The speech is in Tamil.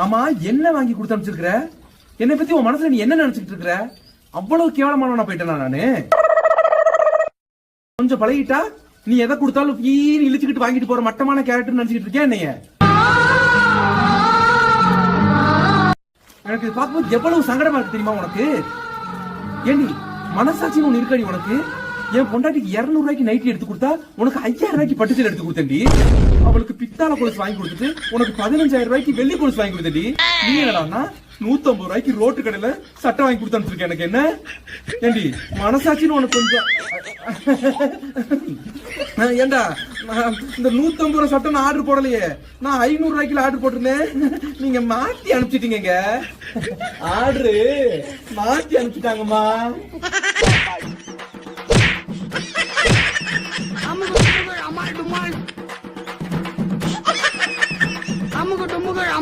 ஆமா, என்ன வாங்கி கொடுத்து அனுப்பிச்சிருக்கிற? என்னை பத்தி உன் மனசுல நீ என்ன நினைச்சிட்டு இருக்கிற? அவ்வளவு கேவலமானவனா போயிட்டேனா நானு? கொஞ்சம் பழகிட்டா நீ எதை கொடுத்தாலும் ஈன்னு இழுச்சுக்கிட்டு வாங்கிட்டு போற மட்டமான கேரக்டர் நினைச்சிட்டு இருக்கியா என்னைய? எனக்கு பார்க்கும்போது எவ்வளவு சங்கடமா இருக்கு தெரியுமா உனக்கு? ஏண்டி மனசாட்சின்னு ஒண்ணு இருக்காடி உனக்கு? என் பொண்டாட்டிக்கு 200 ரூபாய்க்கு நைட்டி எடுத்து கொடுத்தா உனக்கு 5000 ரூபாய்க்கு பட்டுச்சல் எடுத்து கொடுத்தேன்டி. அவளுக்கு பித்தாள கொலுசு வாங்கி கொடுத்துட்டு உனக்கு 15000 ரூபாய்க்கு வெள்ளி கொலுசு வாங்கி கொடுத்தேன்டி. நீ என்னடான்னா 150 ரூபாய்க்கு ரோட்டு கடையில சட்டை வாங்கி கொடுத்து அனுப்பிச்சிருக்கேன். எனக்கு என்ன ஏண்டி மனசாட்சின்னு உனக்கு கொஞ்சம் ஏண்டா? இந்த 150 ரூபாய் சட்டை நான் ஆர்டர் போடலையே, நான் 500 ரூபாய்க்கு ஆர்டர் போட்டிருந்தேன். நீங்க மாத்தி அனுப்பிச்சிட்டீங்க. ஆர்டரு மாத்தி அனுப்பிச்சிட்டாங்கம்மா. I'm gonna